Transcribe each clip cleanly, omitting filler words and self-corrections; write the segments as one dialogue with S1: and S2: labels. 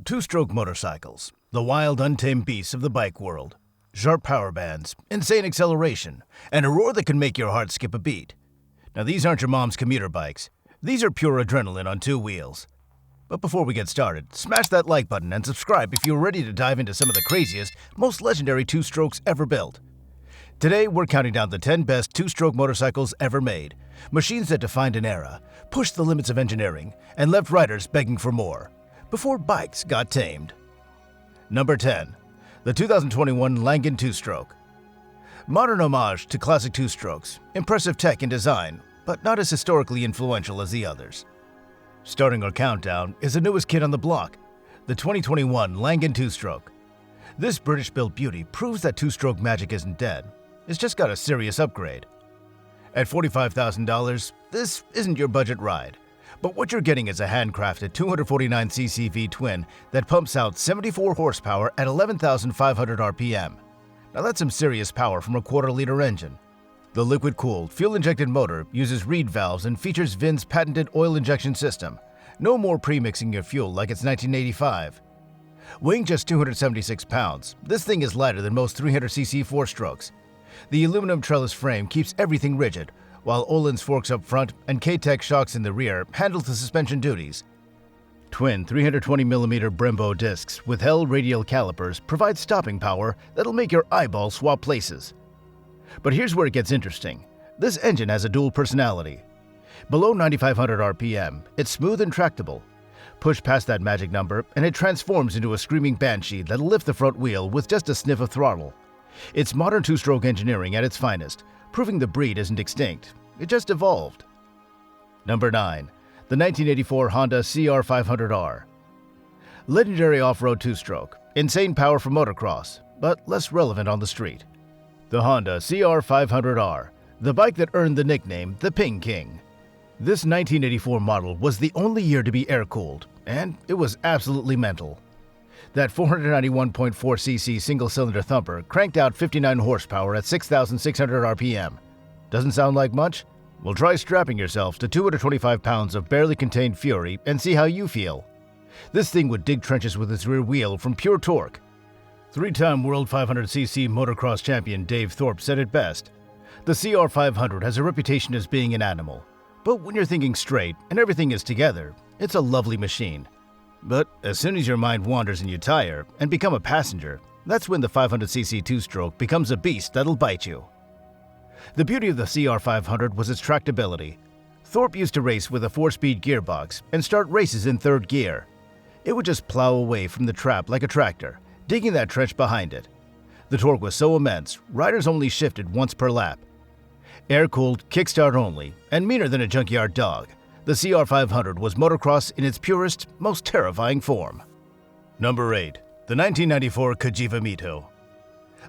S1: Two-stroke motorcycles, the wild, untamed beasts of the bike world. Sharp power bands, insane acceleration, and a roar that can make your heart skip a beat. Now these aren't your mom's commuter bikes. These are pure adrenaline on two wheels. But before we get started, smash that like button and subscribe if you're ready to dive into some of the craziest, most legendary two-strokes ever built. Today, we're counting down the 10 best two-stroke motorcycles ever made. Machines that defined an era, pushed the limits of engineering, and left riders begging for more. Before bikes got tamed. Number 10. The 2021 Langen Two Stroke. Modern homage to classic two-strokes, impressive tech and design, but not as historically influential as the others. Starting our countdown is the newest kid on the block, the 2021 Langen Two Stroke. This British-built beauty proves that two-stroke magic isn't dead. It's just got a serious upgrade. At $45,000, this isn't your budget ride. But what you're getting is a handcrafted 249cc V-twin that pumps out 74 horsepower at 11,500 RPM. Now that's some serious power from a quarter-liter engine. The liquid-cooled, fuel-injected motor uses reed valves and features VIN's patented oil injection system. No more pre-mixing your fuel like it's 1985. Weighing just 276 pounds, this thing is lighter than most 300cc four-strokes. The aluminum trellis frame keeps everything rigid, while Öhlins forks up front and K-Tech shocks in the rear handle the suspension duties. Twin 320mm Brembo discs with Hell radial calipers provide stopping power that'll make your eyeballs swap places. But here's where it gets interesting. This engine has a dual personality. Below 9,500 RPM, it's smooth and tractable. Push past that magic number and it transforms into a screaming banshee that'll lift the front wheel with just a sniff of throttle. It's modern two-stroke engineering at its finest, proving the breed isn't extinct, it just evolved. Number 9. The 1984 Honda CR500R. Legendary off-road two-stroke, insane power for motocross, but less relevant on the street. The Honda CR500R, the bike that earned the nickname the Ping King. This 1984 model was the only year to be air-cooled, and it was absolutely mental. That 491.4cc single-cylinder thumper cranked out 59 horsepower at 6,600 RPM. Doesn't sound like much? Well, try strapping yourself to 225 pounds of barely contained fury and see how you feel. This thing would dig trenches with its rear wheel from pure torque. Three-time World 500cc motocross champion Dave Thorpe said it best. The CR500 has a reputation as being an animal. But when you're thinking straight and everything is together, it's a lovely machine. But as soon as your mind wanders and you tire and become a passenger, that's when the 500cc two-stroke becomes a beast that'll bite you. The beauty of the CR500 was its tractability. Thorpe used to race with a 4-speed gearbox and start races in third gear. It would just plow away from the trap like a tractor, digging that trench behind it. The torque was so immense, riders only shifted once per lap. Air-cooled, kickstart only, and meaner than a junkyard dog, the CR500 was motocross in its purest, most terrifying form. Number 8. The 1994 Cagiva Mito.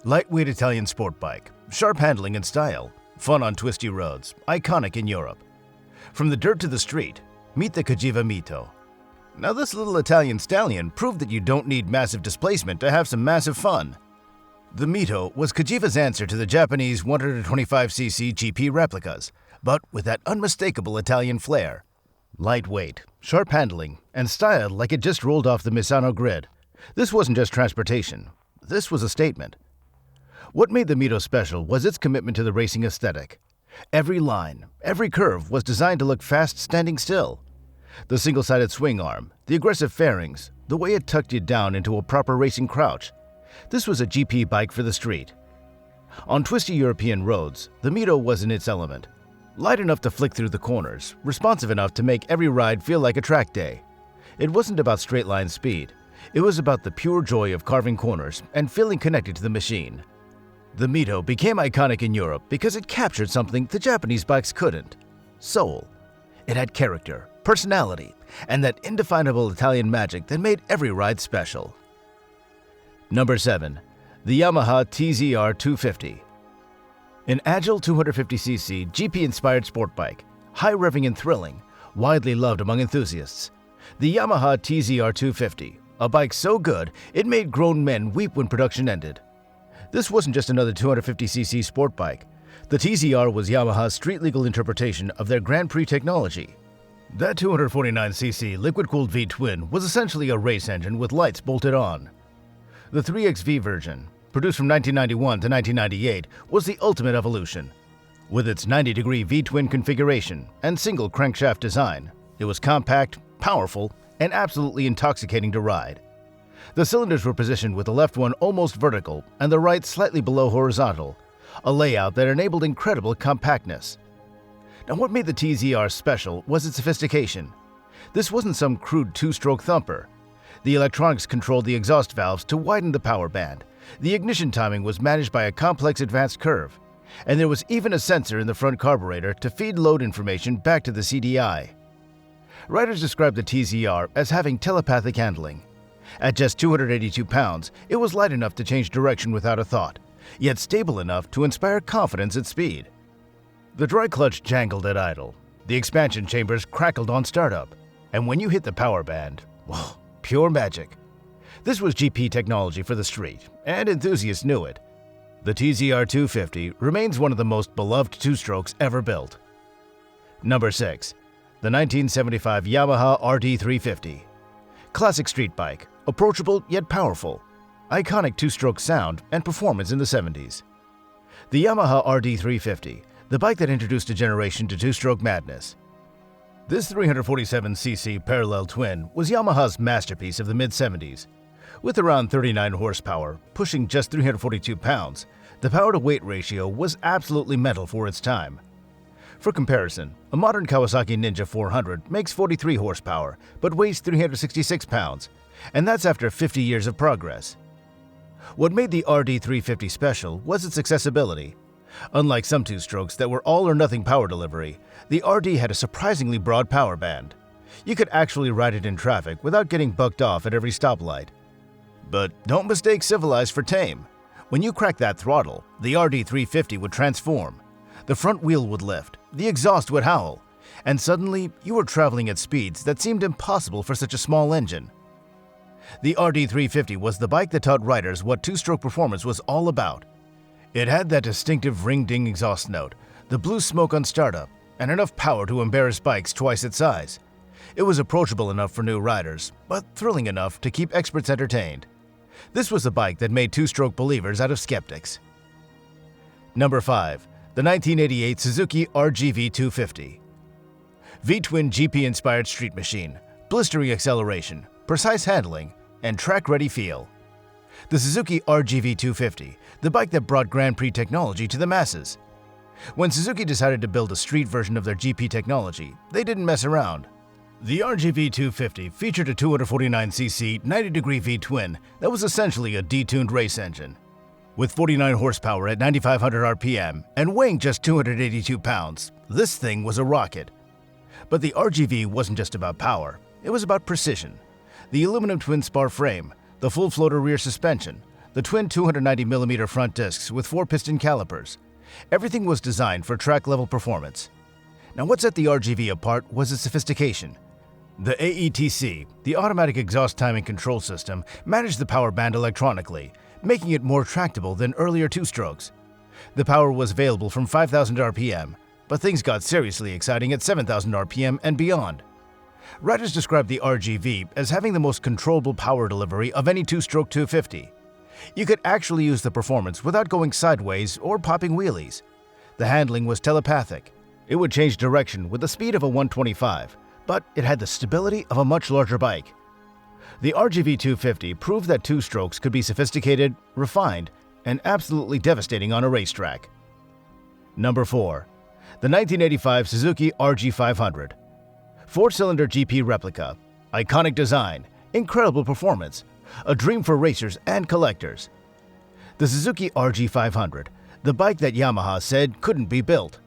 S1: Lightweight Italian sport bike, sharp handling and style, fun on twisty roads, iconic in Europe. From the dirt to the street, meet the Cagiva Mito. Now this little Italian stallion proved that you don't need massive displacement to have some massive fun. The Mito was Cagiva's answer to the Japanese 125cc GP replicas, but with that unmistakable Italian flair. Lightweight, sharp handling, and styled like it just rolled off the Misano grid. This wasn't just transportation. This was a statement. What made the Mito special was its commitment to the racing aesthetic. Every line, every curve was designed to look fast standing still. The single-sided swing arm, the aggressive fairings, the way it tucked you down into a proper racing crouch. This was a GP bike for the street. On twisty European roads, the Mito was in its element. Light enough to flick through the corners, responsive enough to make every ride feel like a track day. It wasn't about straight-line speed. It was about the pure joy of carving corners and feeling connected to the machine. The Mito became iconic in Europe because it captured something the Japanese bikes couldn't: soul. It had character, personality, and that indefinable Italian magic that made every ride special. Number 7. The Yamaha TZR250. An agile 250cc GP-inspired sport bike, high-revving and thrilling, widely loved among enthusiasts. The Yamaha TZR250, a bike so good it made grown men weep when production ended. This wasn't just another 250cc sport bike. The TZR was Yamaha's street-legal interpretation of their Grand Prix technology. That 249cc liquid-cooled V-twin was essentially a race engine with lights bolted on. The 3XV version, produced from 1991 to 1998, was the ultimate evolution. With its 90-degree V-twin configuration and single crankshaft design, it was compact, powerful, and absolutely intoxicating to ride. The cylinders were positioned with the left one almost vertical and the right slightly below horizontal, a layout that enabled incredible compactness. Now, what made the TZR special was its sophistication. This wasn't some crude two-stroke thumper. The electronics controlled the exhaust valves to widen the power band. The ignition timing was managed by a complex advanced curve, and there was even a sensor in the front carburetor to feed load information back to the CDI. Riders described the TZR as having telepathic handling. At just 282 pounds, it was light enough to change direction without a thought, yet stable enough to inspire confidence at speed. The dry clutch jangled at idle, the expansion chambers crackled on startup, and when you hit the power band, whoa, pure magic. This was GP technology for the street, and enthusiasts knew it. The TZR250 remains one of the most beloved two-strokes ever built. Number 6. The 1975 Yamaha RD350. Classic street bike, approachable yet powerful. Iconic two-stroke sound and performance in the 70s. The Yamaha RD350, the bike that introduced a generation to two-stroke madness. This 347cc parallel twin was Yamaha's masterpiece of the mid-70s. With around 39 horsepower, pushing just 342 pounds, the power-to-weight ratio was absolutely mental for its time. For comparison, a modern Kawasaki Ninja 400 makes 43 horsepower but weighs 366 pounds, and that's after 50 years of progress. What made the RD350 special was its accessibility. Unlike some two-strokes that were all-or-nothing power delivery, the RD had a surprisingly broad power band. You could actually ride it in traffic without getting bucked off at every stoplight. But don't mistake civilized for tame. When you cracked that throttle, the RD350 would transform. The front wheel would lift, the exhaust would howl, and suddenly you were traveling at speeds that seemed impossible for such a small engine. The RD350 was the bike that taught riders what two-stroke performance was all about. It had that distinctive ring-ding exhaust note, the blue smoke on startup, and enough power to embarrass bikes twice its size. It was approachable enough for new riders, but thrilling enough to keep experts entertained. This was a bike that made two-stroke believers out of skeptics. Number 5. The 1988 Suzuki RGV250. V-twin GP-inspired street machine, blistering acceleration, precise handling, and track-ready feel. The Suzuki RGV250, the bike that brought Grand Prix technology to the masses. When Suzuki decided to build a street version of their GP technology, they didn't mess around. The RGV250 featured a 249cc 90-degree V-twin that was essentially a detuned race engine. With 49 horsepower at 9,500 RPM and weighing just 282 pounds, this thing was a rocket. But the RGV wasn't just about power, it was about precision. The aluminum twin-spar frame, the full-floater rear suspension, the twin 290mm front discs with 4-piston calipers. Everything was designed for track-level performance. Now, what set the RGV apart was its sophistication. The AETC, the automatic exhaust timing control system, managed the power band electronically, making it more tractable than earlier two-strokes. The power was available from 5,000 RPM, but things got seriously exciting at 7,000 RPM and beyond. Riders described the RGV as having the most controllable power delivery of any two-stroke 250. You could actually use the performance without going sideways or popping wheelies. The handling was telepathic. It would change direction with the speed of a 125, but it had the stability of a much larger bike. The RGV250 proved that two-strokes could be sophisticated, refined, and absolutely devastating on a racetrack. Number 4. The 1985 Suzuki RG500. 4-cylinder GP replica, iconic design, incredible performance, a dream for racers and collectors. The Suzuki RG500, the bike that Yamaha said couldn't be built.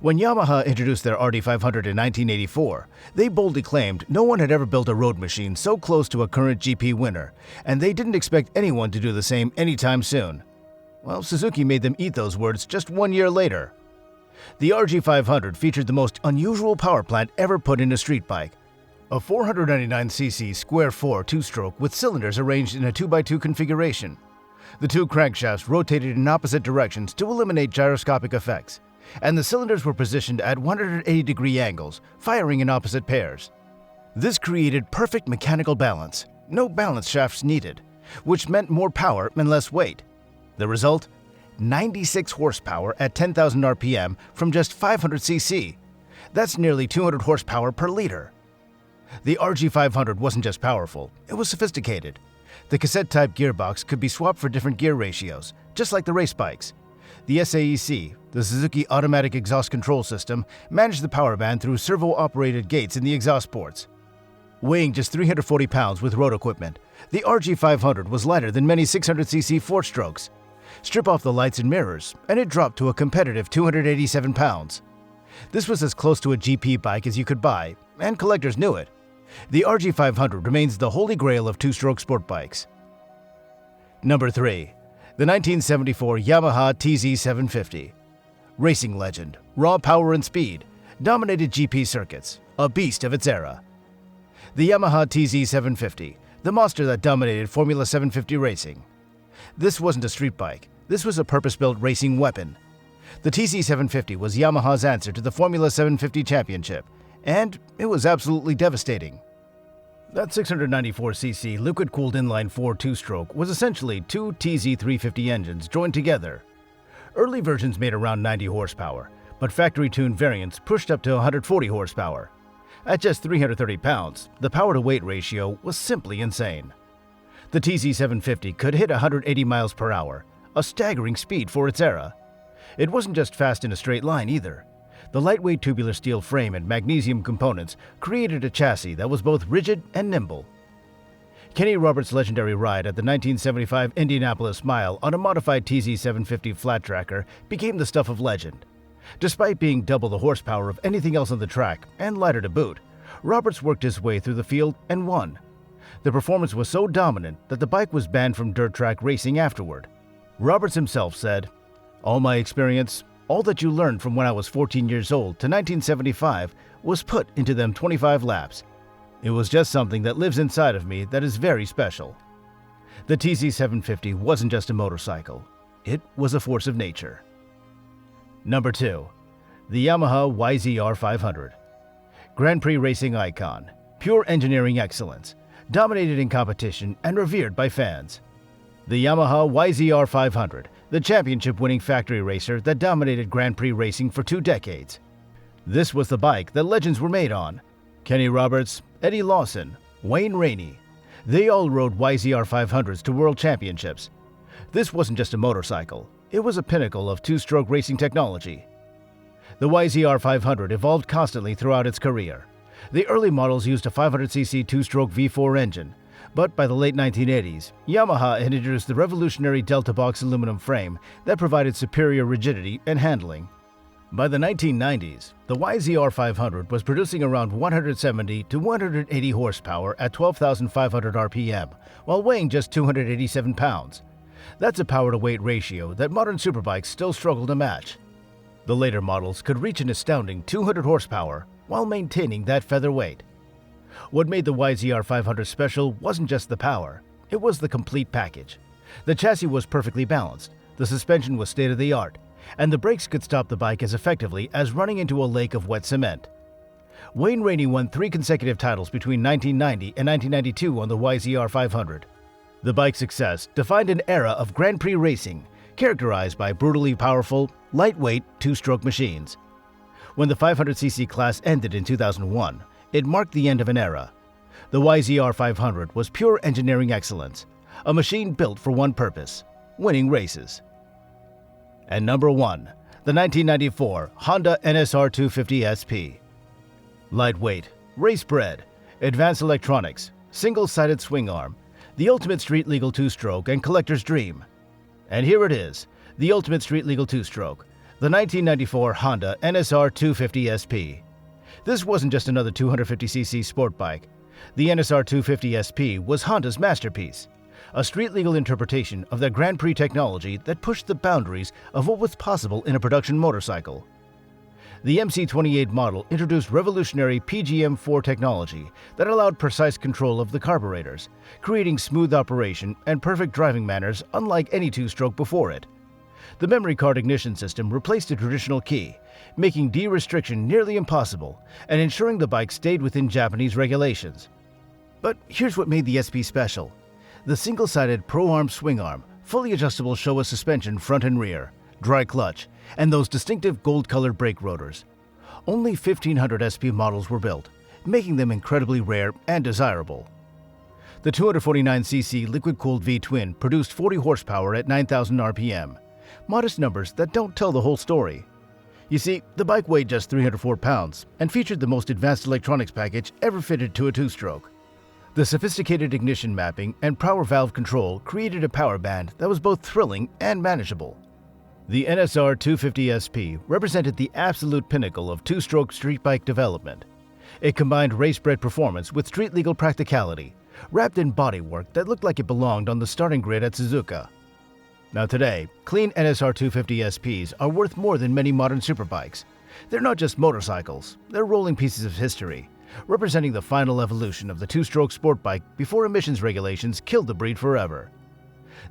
S1: When Yamaha introduced their RD500 in 1984, they boldly claimed no one had ever built a road machine so close to a current GP winner, and they didn't expect anyone to do the same anytime soon. Well, Suzuki made them eat those words just 1 year later. The RG500 featured the most unusual power plant ever put in a street bike. A 499cc square 4 two-stroke with cylinders arranged in a 2x2 configuration. The two crankshafts rotated in opposite directions to eliminate gyroscopic effects, and the cylinders were positioned at 180-degree angles, firing in opposite pairs. This created perfect mechanical balance, no balance shafts needed, which meant more power and less weight. The result? 96 horsepower at 10,000 RPM from just 500 cc. That's nearly 200 horsepower per liter. The RG500 wasn't just powerful, it was sophisticated. The cassette-type gearbox could be swapped for different gear ratios, just like the race bikes. The SAEC, the Suzuki Automatic Exhaust Control System, managed the power band through servo-operated gates in the exhaust ports. Weighing just 340 pounds with road equipment, the RG500 was lighter than many 600cc four-strokes. Strip off the lights and mirrors, and it dropped to a competitive 287 pounds. This was as close to a GP bike as you could buy, and collectors knew it. The RG500 remains the holy grail of two-stroke sport bikes. Number 3. The 1974 Yamaha TZ750. Racing legend, raw power and speed, dominated GP circuits, a beast of its era. The Yamaha TZ750, the monster that dominated Formula 750 racing. This wasn't a street bike, this was a purpose-built racing weapon. The TZ750 was Yamaha's answer to the Formula 750 championship, and it was absolutely devastating. That 694cc liquid-cooled inline-4 two-stroke was essentially two TZ350 engines joined together. Early versions made around 90 horsepower, but factory-tuned variants pushed up to 140 horsepower. At just 330 pounds, the power-to-weight ratio was simply insane. The TZ750 could hit 180 miles per hour, a staggering speed for its era. It wasn't just fast in a straight line either. The lightweight tubular steel frame and magnesium components created a chassis that was both rigid and nimble. Kenny Roberts' legendary ride at the 1975 Indianapolis Mile on a modified TZ750 flat tracker became the stuff of legend. Despite being double the horsepower of anything else on the track and lighter to boot, Roberts worked his way through the field and won. The performance was so dominant that the bike was banned from dirt track racing afterward. Roberts himself said, "All my experience, all that you learned from when I was 14 years old to 1975 was put into them 25 laps. It was just something that lives inside of me that is very special." The TZ750 wasn't just a motorcycle. It was a force of nature. Number 2. The Yamaha YZR500. Grand Prix racing icon, pure engineering excellence, dominated in competition and revered by fans. The Yamaha YZR500, the championship-winning factory racer that dominated Grand Prix racing for 2 decades. This was the bike that legends were made on. Kenny Roberts, Eddie Lawson, Wayne Rainey. They all rode YZR500s to world championships. This wasn't just a motorcycle. It was a pinnacle of two-stroke racing technology. The YZR500 evolved constantly throughout its career. The early models used a 500cc two-stroke V4 engine, but by the late 1980s, Yamaha had introduced the revolutionary Delta Box aluminum frame that provided superior rigidity and handling. By the 1990s, the YZR500 was producing around 170 to 180 horsepower at 12,500 RPM, while weighing just 287 pounds. That's a power-to-weight ratio that modern superbikes still struggle to match. The later models could reach an astounding 200 horsepower while maintaining that featherweight. What made the YZR500 special wasn't just the power, it was the complete package. The chassis was perfectly balanced, the suspension was state-of-the-art, and the brakes could stop the bike as effectively as running into a lake of wet cement. Wayne Rainey won 3 consecutive titles between 1990 and 1992 on the YZR500. The bike's success defined an era of Grand Prix racing, characterized by brutally powerful, lightweight, two-stroke machines. When the 500cc class ended in 2001, it marked the end of an era. The YZR500 was pure engineering excellence, a machine built for one purpose: winning races. And number 1, the 1994 Honda NSR250 SP. Lightweight, race-bred, advanced electronics, single-sided swing arm, the ultimate street-legal two-stroke and collector's dream. And here it is, the ultimate street-legal two-stroke, the 1994 Honda NSR250 SP. This wasn't just another 250cc sport bike. The NSR250 SP was Honda's masterpiece, a street-legal interpretation of their Grand Prix technology that pushed the boundaries of what was possible in a production motorcycle. The MC28 model introduced revolutionary PGM4 technology that allowed precise control of the carburetors, creating smooth operation and perfect driving manners unlike any two-stroke before it. The memory card ignition system replaced the traditional key, making de-restriction nearly impossible and ensuring the bike stayed within Japanese regulations. But here's what made the SP special. The single-sided pro-arm swing arm, fully adjustable Showa suspension front and rear, dry clutch, and those distinctive gold-colored brake rotors. Only 1,500 SP models were built, making them incredibly rare and desirable. The 249cc liquid-cooled V-twin produced 40 horsepower at 9,000 RPM, modest numbers that don't tell the whole story. You see, the bike weighed just 304 pounds and featured the most advanced electronics package ever fitted to a two-stroke. The sophisticated ignition mapping and power valve control created a power band that was both thrilling and manageable. The NSR250 SP represented the absolute pinnacle of two-stroke street bike development. It combined race-bred performance with street-legal practicality, wrapped in bodywork that looked like it belonged on the starting grid at Suzuka. Now today, clean NSR250 SPs are worth more than many modern superbikes. They're not just motorcycles, they're rolling pieces of history, representing the final evolution of the two-stroke sport bike before emissions regulations killed the breed forever.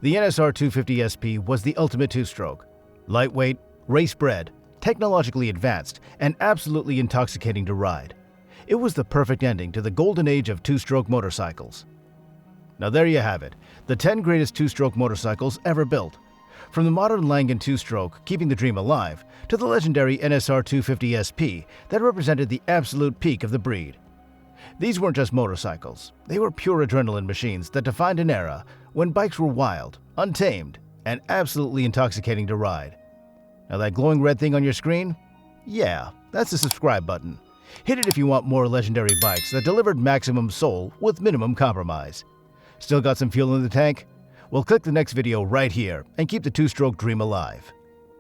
S1: The NSR250 SP was the ultimate two-stroke. Lightweight, race-bred, technologically advanced, and absolutely intoxicating to ride. It was the perfect ending to the golden age of two-stroke motorcycles. Now there you have it, the 10 greatest two-stroke motorcycles ever built. From the modern Langen Two Stroke, keeping the dream alive, to the legendary NSR250 SP that represented the absolute peak of the breed. These weren't just motorcycles, they were pure adrenaline machines that defined an era when bikes were wild, untamed, and absolutely intoxicating to ride. Now that glowing red thing on your screen? Yeah, that's the subscribe button. Hit it if you want more legendary bikes that delivered maximum soul with minimum compromise. Still got some fuel in the tank? Well, click the next video right here and keep the two-stroke dream alive.